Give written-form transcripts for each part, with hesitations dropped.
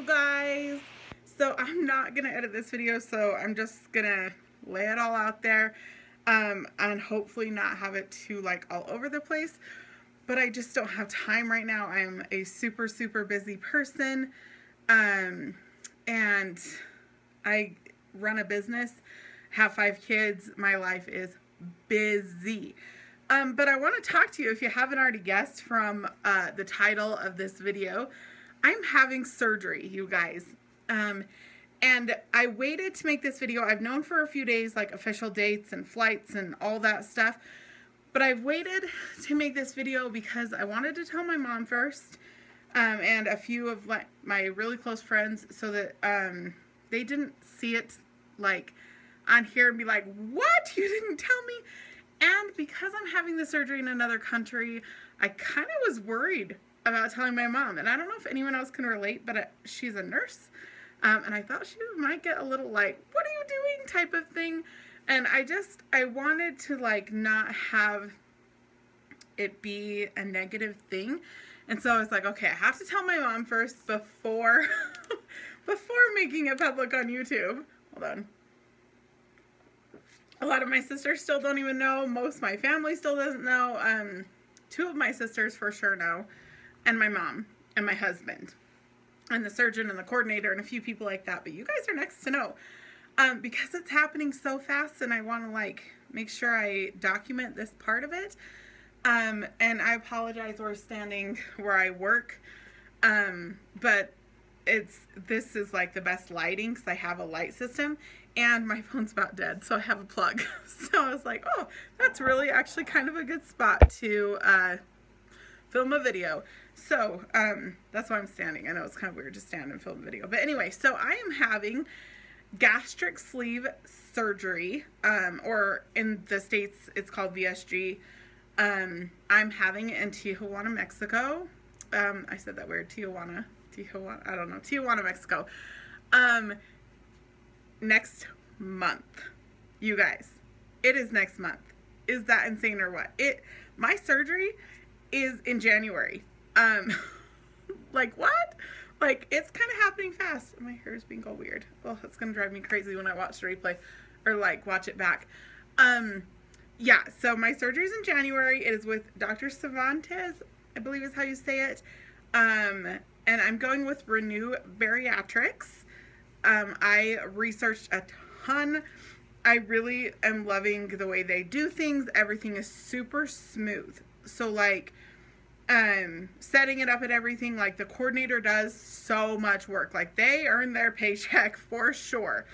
guys. So I'm not gonna edit this video, so I'm just gonna lay it all out there, and hopefully not have it too all over the place. But I just don't have time right now. I'm a super busy person, and I run a business, have 5 kids. My life is busy. But I want to talk to you, if you haven't already guessed from the title of this video. I'm having surgery, you guys. And I waited to make this video. I've known for a few days, official dates and flights and all that stuff. But I've waited to make this video because I wanted to tell my mom first, and a few of my really close friends, so that they didn't see it on here and be like, what? You didn't tell me? And because I'm having the surgery in another country, I kind of was worried about telling my mom. And I don't know if anyone else can relate, but she's a nurse. And I thought she might get a little what are you doing type of thing. And I wanted to not have it be a negative thing. And so I was like, okay, I have to tell my mom first before, before making it public on YouTube. Hold on. A lot of my sisters still don't even know. Most of my family still doesn't know. 2 of my sisters for sure know. And my mom and my husband. And the surgeon and the coordinator and a few people like that. But you guys are next to know. Because it's happening so fast, and I want to make sure I document this part of it. And I apologize, we're standing where I work. But this is the best lighting because I have a light system. And my phone's about dead, so I have a plug. So I was like, oh, that's really actually kind of a good spot to film a video. So that's why I'm standing. I know it's kind of weird to stand and film a video. But anyway, so I am having gastric sleeve surgery, or in the States, it's called VSG. I'm having it in Tijuana, Mexico. I said that weird, Tijuana, I don't know, Tijuana, Mexico. Next month, you guys. It is next month. Is that insane or what? My surgery is in January. What? It's kind of happening fast. My hair is being all weird. Well, it's gonna drive me crazy when I watch the replay or watch it back. Yeah, so my surgery is in January. It is with Dr. Cervantes, I believe is how you say it. And I'm going with Renew Bariatrics. I researched a ton. I really am loving the way they do things. Everything is super smooth. So setting it up and everything, the coordinator does so much work. They earn their paycheck for sure.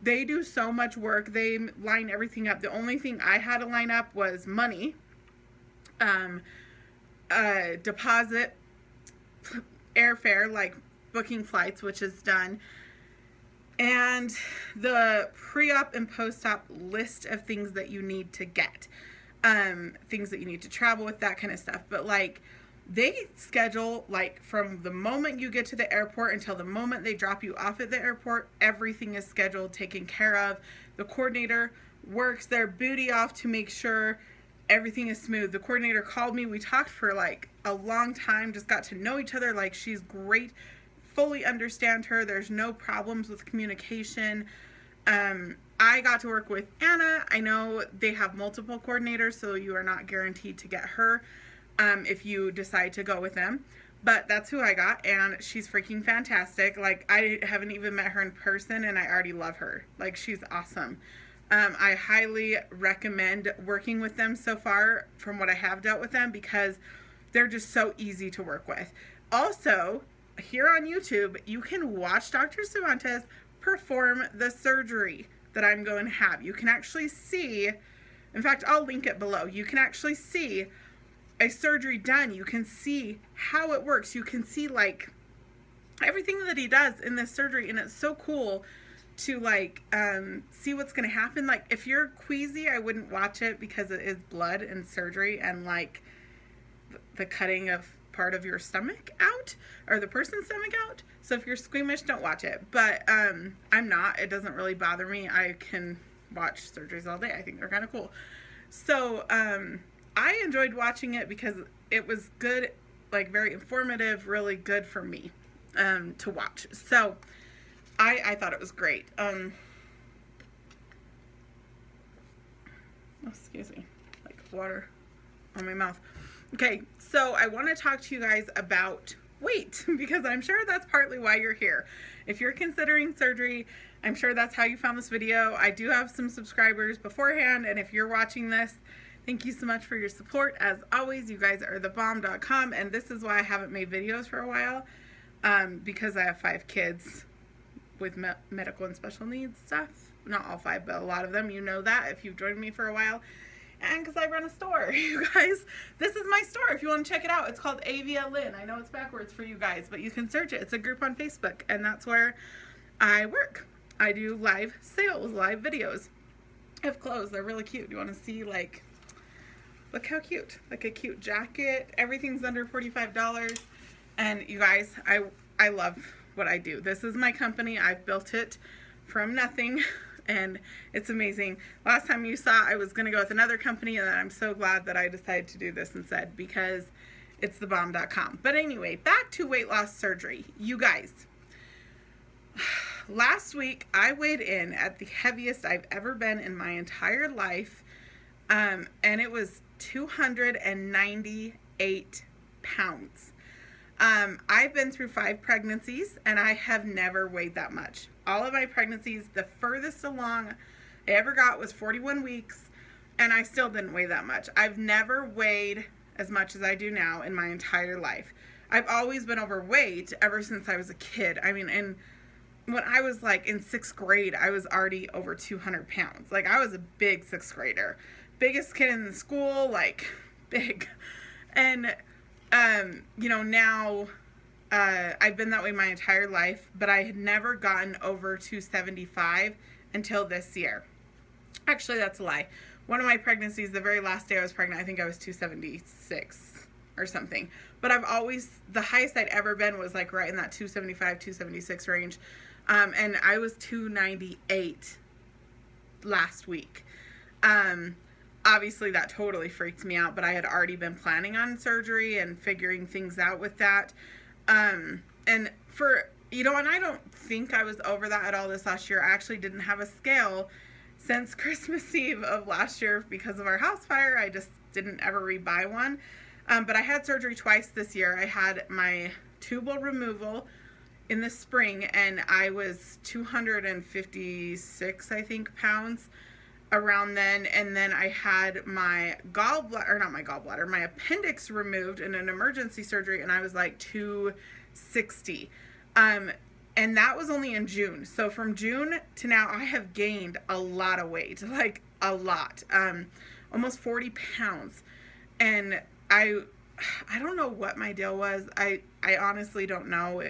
They do so much work. They line everything up. The only thing I had to line up was money, deposit, airfare, booking flights, which is done, and the pre-op and post-op list of things that you need to get, things that you need to travel with, that kind of stuff. But they schedule from the moment you get to the airport until the moment they drop you off at the airport, everything is scheduled, taken care of. The coordinator works their booty off to make sure everything is smooth. The coordinator called me. We talked for a long time, just got to know each other. She's great. Fully understand her. There's no problems with communication. I got to work with Anna. I know they have multiple coordinators, so you are not guaranteed to get her if you decide to go with them. But that's who I got, and she's freaking fantastic. I haven't even met her in person, and I already love her. She's awesome. I highly recommend working with them so far from what I have dealt with them, because they're just so easy to work with. Also, here on YouTube, you can watch Dr. Cervantes perform the surgery that I'm going to have. You can actually see, in fact, I'll link it below. You can actually see a surgery done. You can see how it works. You can see everything that he does in this surgery, and it's so cool to see what's going to happen. If you're queasy, I wouldn't watch it because it is blood and surgery and the cutting of part of your stomach out, or the person's stomach out. So if you're squeamish, don't watch it. But I'm not. It doesn't really bother me. I can watch surgeries all day. I think they're kind of cool. So I enjoyed watching it because it was good, very informative, really good for me. to watch. So I thought it was great. Excuse me, like water on my mouth. Okay, so I want to talk to you guys about weight, because I'm sure that's partly why you're here. If you're considering surgery, I'm sure that's how you found this video. I do have some subscribers beforehand, and if you're watching this, thank you so much for your support. As always, you guys are thebomb.com, and this is why I haven't made videos for a while, because I have 5 kids with medical and special needs stuff. Not all 5, but a lot of them. You know that if you've joined me for a while. And because I run a store, you guys. This is my store if you want to check it out. It's called Avia Lynn. I know it's backwards for you guys, but you can search it. It's a group on Facebook, and that's where I work. I do live sales, live videos of clothes. They're really cute. You want to see, like, look how cute. Like a cute jacket. Everything's under $45. And you guys, I love what I do. This is my company. I've built it from nothing. And it's amazing. Last time you saw, I was going to go with another company, and I'm so glad that I decided to do this instead, because it's thebomb.com. But anyway, back to weight loss surgery. You guys, last week I weighed in at the heaviest I've ever been in my entire life, and it was 298 pounds. I've been through 5 pregnancies, and I have never weighed that much. All of my pregnancies, the furthest along I ever got was 41 weeks, and I still didn't weigh that much. I've never weighed as much as I do now in my entire life. I've always been overweight ever since I was a kid. I mean, and when I was like in 6th grade, I was already over 200 pounds. Like, I was a big 6th grader. Biggest kid in the school, like, big. And, you know, now I've been that way my entire life, but I had never gotten over 275 until this year. Actually, that's a lie. One of my pregnancies, the very last day I was pregnant, I think I was 276 or something. But I've always, the highest I'd ever been was like right in that 275, 276 range. And I was 298 last week. Obviously that totally freaked me out, but I had already been planning on surgery and figuring things out with that. And for, you know, and I don't think I was over that at all this last year. I actually didn't have a scale since Christmas Eve of last year because of our house fire. I just didn't ever rebuy one. But I had surgery twice this year. I had my tubal removal in the spring, and I was 256, I think, pounds around then. And then I had my gallbladder, or not my gallbladder, my appendix removed in an emergency surgery, and I was like 260. And that was only in June. So from June to now, I have gained a lot of weight, like a lot, almost 40 pounds. And I don't know what my deal was. I honestly don't know.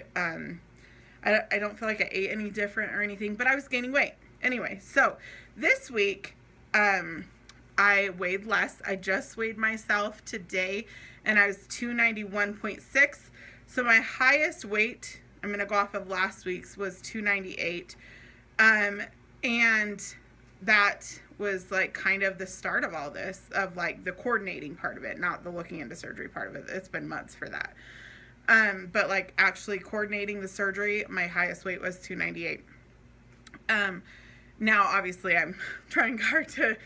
I don't feel like I ate any different or anything, but I was gaining weight. Anyway, so this week, I weighed less. I just weighed myself today, and I was 291.6. So my highest weight, I'm going to go off of last week's, was 298. And that was like kind of the start of all this, of like the coordinating part of it, not the looking into surgery part of it. It's been months for that. But like actually coordinating the surgery, my highest weight was 298. Now, obviously, I'm trying hard to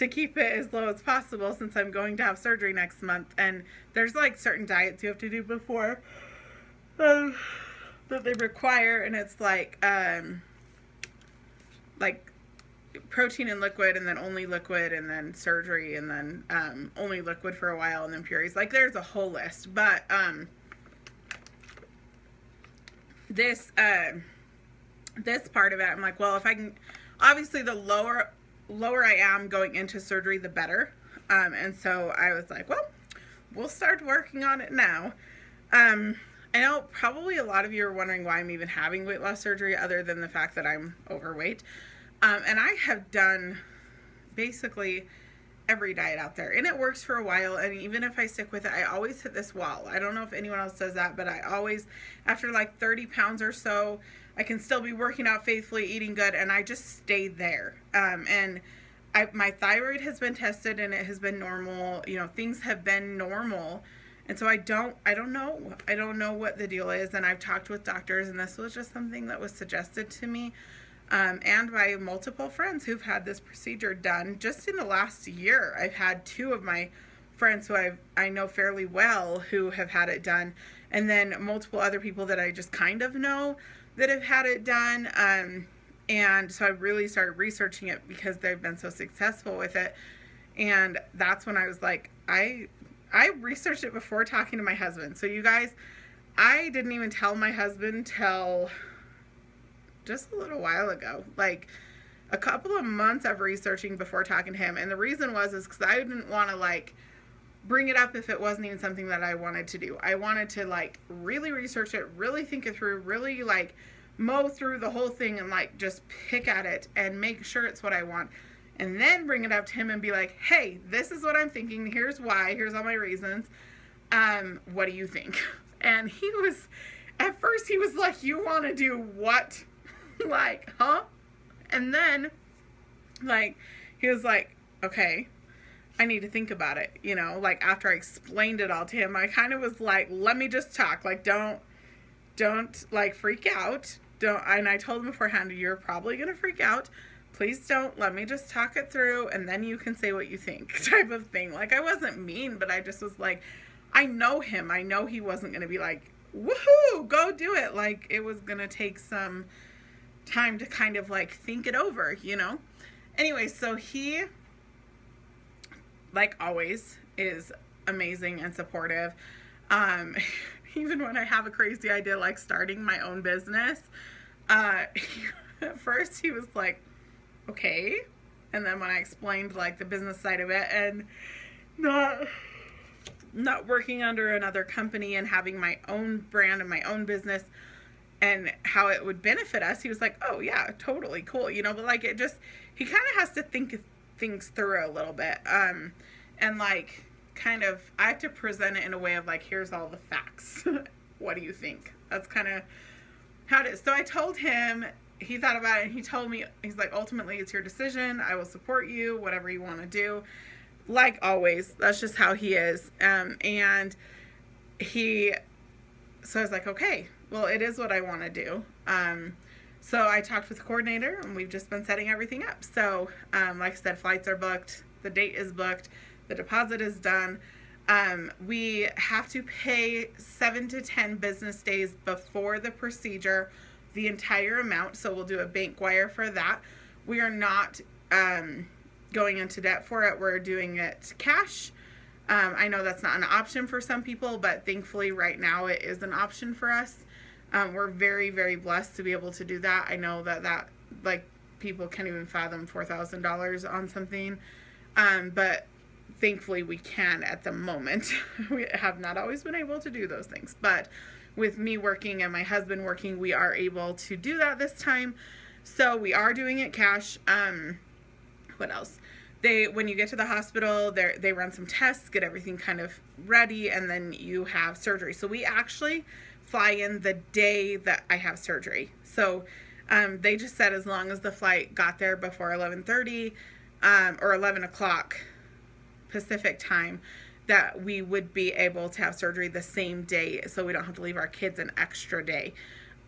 keep it as low as possible since I'm going to have surgery next month. And there's like certain diets you have to do before that they require. And it's like protein and liquid, and then only liquid, and then surgery, and then only liquid for a while, and then purees. Like, there's a whole list. But this part of it, I'm like, well, if I can, obviously the lower I am going into surgery, the better. And so I was like, well, we'll start working on it now. I know probably a lot of you are wondering why I'm even having weight loss surgery, other than the fact that I'm overweight. And I have done basically every diet out there, and it works for a while. And even if I stick with it, I always hit this wall. I don't know if anyone else does that, but I always, after like 30 pounds or so, I can still be working out faithfully, eating good, and I just stay there. And my thyroid has been tested, and it has been normal. You know, things have been normal. And so I don't know what the deal is. And I've talked with doctors, and this was just something that was suggested to me, and by multiple friends who've had this procedure done. Just in the last year, I've had 2 of my friends who I know fairly well who have had it done, and then multiple other people that I just kind of know that have had it done. And so I really started researching it because they've been so successful with it. And that's when I was like, I researched it before talking to my husband. So you guys, I didn't even tell my husband till just a little while ago, like a couple of months of researching before talking to him. And the reason is because I didn't want to like bring it up if it wasn't even something that I wanted to do. I wanted to like really research it, really think it through, really like mow through the whole thing and like just pick at it and make sure it's what I want. And then bring it up to him and be like, hey, this is what I'm thinking. Here's why. Here's all my reasons. What do you think? And he was, at first he was like, you want to do what? Like, huh? And then, like, he was like, okay, I need to think about it. You know, like after I explained it all to him, I kind of was like, let me just talk. Like, don't like freak out. And I told him beforehand, you're probably going to freak out. Please don't. Let me just talk it through, and then you can say what you think, type of thing. Like, I wasn't mean, but I just was like, I know him. I know he wasn't going to be like, woohoo, go do it. Like, it was going to take some time to kind of, like, think it over, you know? Anyway, so he, like always, is amazing and supportive. Even when I have a crazy idea, like starting my own business, at first he was like, okay. And then when I explained like the business side of it and not working under another company and having my own brand and my own business and how it would benefit us, he was like, oh yeah, totally cool. You know, but like it just, he kind of has to think things through a little bit. And like kind of, I have to present it in a way of like, here's all the facts. What do you think? That's kind of how it is. So I told him, he thought about it and he told me, he's like, ultimately it's your decision. I will support you, whatever you want to do. Like always, that's just how he is. And so I was like, okay, well, it is what I want to do. So I talked with the coordinator and we've just been setting everything up. So, like I said, flights are booked. The date is booked. The deposit is done. We have to pay 7 to 10 business days before the procedure, the entire amount. So we'll do a bank wire for that. We are not going into debt for it. We're doing it cash. I know that's not an option for some people, but thankfully right now it is an option for us. We're very, very blessed to be able to do that. I know that like people can't even fathom $4,000 on something. But thankfully we can at the moment. We have not always been able to do those things, but with me working and my husband working, we are able to do that this time. So we are doing it cash. What else? When you get to the hospital, they run some tests, get everything kind of ready, and then you have surgery. So we actually fly in the day that I have surgery. So they just said as long as the flight got there before 11:30 or 11 o'clock Pacific time, that we would be able to have surgery the same day, so we don't have to leave our kids an extra day.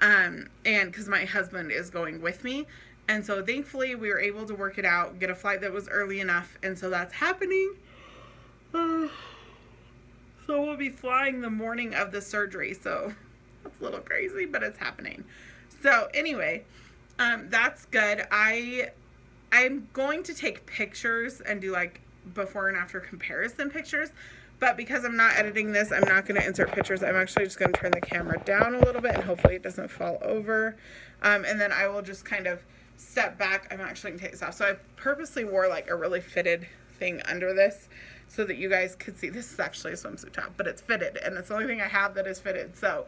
And because my husband is going with me, and so thankfully we were able to work it out, get a flight that was early enough, and so that's happening. So we'll be flying the morning of the surgery, so that's a little crazy, but it's happening. So anyway, that's good. I'm going to take pictures and do like before and after comparison pictures, but because I'm not editing this, I'm not going to insert pictures. I'm actually just going to turn the camera down a little bit and hopefully it doesn't fall over. And then I will just kind of step back. I'm actually going to take this off. So I purposely wore like a really fitted thing under this so that you guys could see. This is actually a swimsuit top, but it's fitted and it's the only thing I have that is fitted. So,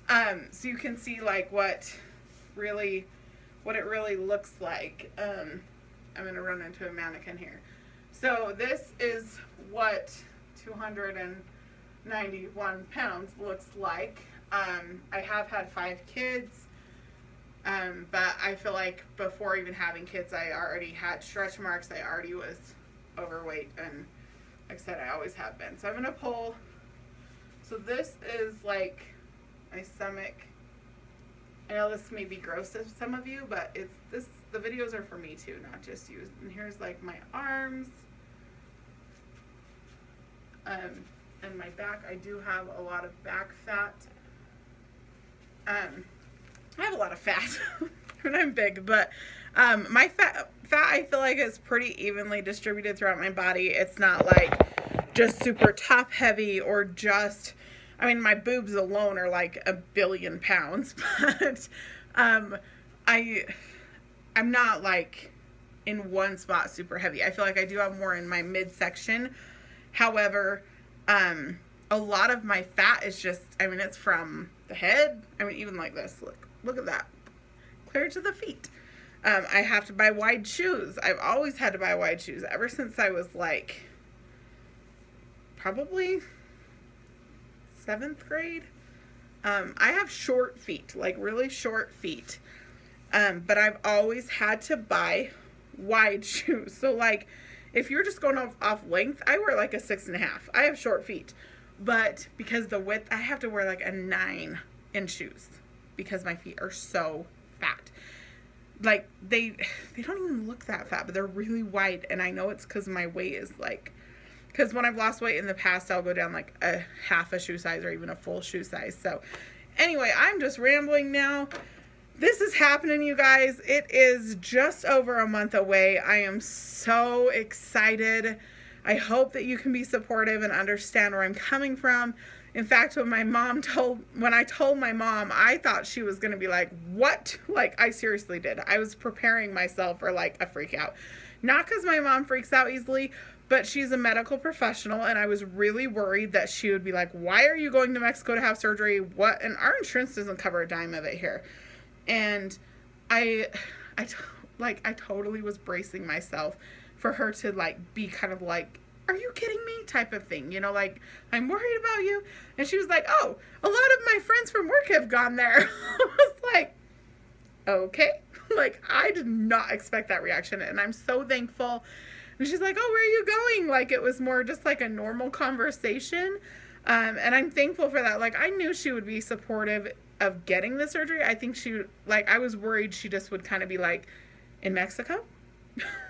so you can see like what it really looks like. I'm going to run into a mannequin here. So this is what 291 pounds looks like. I have had 5 kids, but I feel like before even having kids, I already had stretch marks. I already was overweight, and like I said, I always have been. So I'm going to pull So this is like my stomach. I know this may be gross to some of you, but the videos are for me too, not just you. And here's like my arms. And my back. I do have a lot of back fat. I have a lot of fat and I'm big, but my fat I feel like is pretty evenly distributed throughout my body. It's not like just super top heavy or just, I mean, my boobs alone are like 1 billion pounds, but I'm not like in one spot super heavy. I feel like I do have more in my midsection. However, a lot of my fat is just, I mean, it's from the head. I mean, even like this, look at that, clear to the feet. I have to buy wide shoes. I've always had to buy wide shoes ever since I was like, probably 7th grade. I have short feet, like really short feet. But I've always had to buy wide shoes. So like, if you're just going off length, I wear like a 6.5. I have short feet, but because the width, I have to wear like a 9 in shoes because my feet are so fat. Like they don't even look that fat, but they're really wide. And I know it's because my weight is like, because when I've lost weight in the past, I'll go down like a half a shoe size or even a full shoe size. So anyway, I'm just rambling now. This is happening, you guys. It is just over a month away. I am so excited. I hope that you can be supportive and understand where I'm coming from. In fact, when I told my mom, I thought she was going to be like, what? Like, I seriously did. I was preparing myself for like a freak out. Not because my mom freaks out easily, but she's a medical professional, and I was really worried that she would be like, why are you going to Mexico to have surgery? What? And our insurance doesn't cover a dime of it here. And I totally was bracing myself for her to like be kind of like, are you kidding me? Type of thing, you know, like, I'm worried about you. And she was like, oh, a lot of my friends from work have gone there. I was like, okay. Like, I did not expect that reaction, and I'm so thankful. And she's like, oh, where are you going? Like, it was more just like a normal conversation. And I'm thankful for that. Like, I knew she would be supportive of getting the surgery. I think I was worried she just would kind of be like, in Mexico?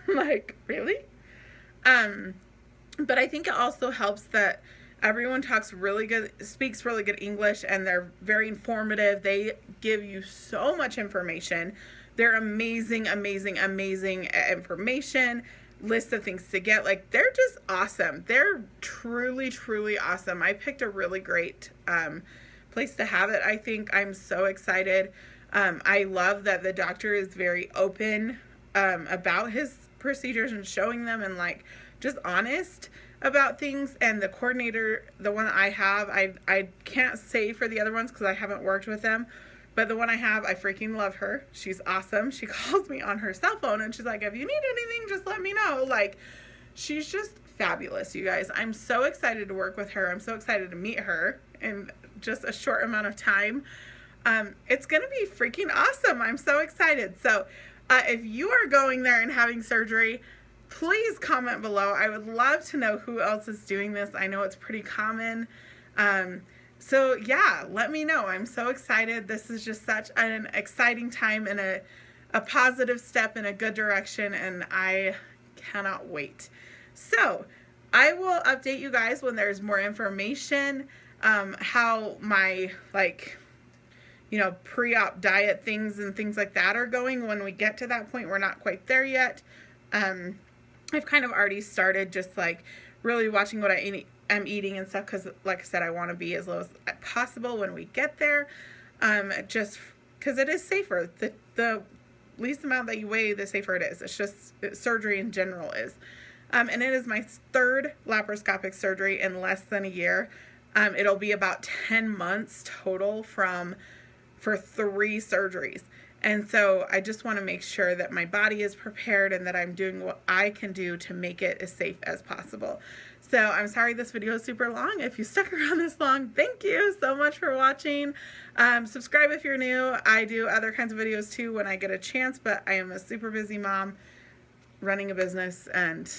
Like, really? But I think it also helps that everyone speaks really good English, and they're very informative. They give you so much information. They're amazing information, list of things to get. Like, they're just awesome. They're truly, truly awesome. I picked a really great place to have it. I think I'm so excited. I love that the doctor is very open about his procedures and showing them, and like just honest about things. And the coordinator, the one I have, I can't say for the other ones because I haven't worked with them, but the one I have, I freaking love her. She's awesome. She calls me on her cell phone and she's like, if you need anything, just let me know. Like, she's just fabulous, you guys. I'm so excited to work with her. I'm so excited to meet her in just a short amount of time. It's gonna be freaking awesome. I'm so excited. So if you are going there and having surgery, please comment below. I would love to know who else is doing this. I know it's pretty common. So yeah, let me know. I'm so excited. This is just such an exciting time and a positive step in a good direction, and I cannot wait. So I will update you guys when there's more information, how my pre-op diet things and things like that are going when we get to that point. We're not quite there yet. I've kind of already started just like really watching what I'm eating and stuff, because like I said, I want to be as low as possible when we get there, just because it is safer. The least amount that you weigh, the safer it is. It's just surgery in general is. And it is my 3rd laparoscopic surgery in less than a year. It'll be about 10 months total for 3 surgeries. And so I just want to make sure that my body is prepared and that I'm doing what I can do to make it as safe as possible. So I'm sorry this video is super long. If you stuck around this long, thank you so much for watching. Subscribe if you're new. I do other kinds of videos too when I get a chance, but I am a super busy mom running a business, and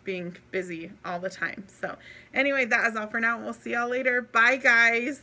being busy all the time. So anyway, that is all for now. We'll see y'all later. Bye, guys.